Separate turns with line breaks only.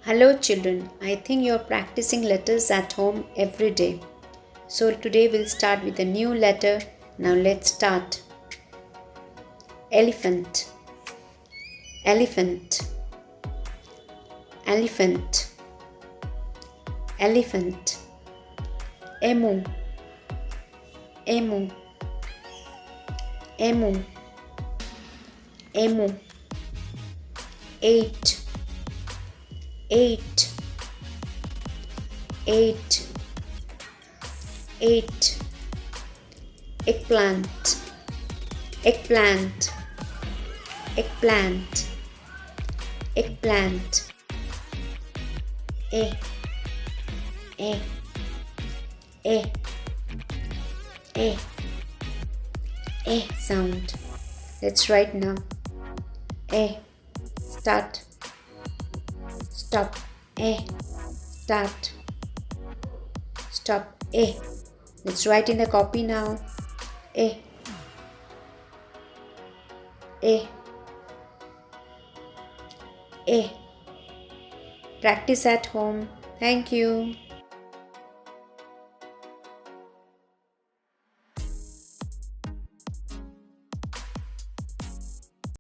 Hello children, I think you're practicing letters at home every day. So today we'll start with a new letter. Now let's start. Elephant, elephant, elephant, elephant. Emu, emu, emu, emu. Eight, eight, eight, eight. Eggplant, eggplant, eggplant, eggplant. A, a, a, a sound. Let's write now. A, start, stop. A, start, stop. A. Let's write in the copy now. A, a, a. Practice at home. Thank you.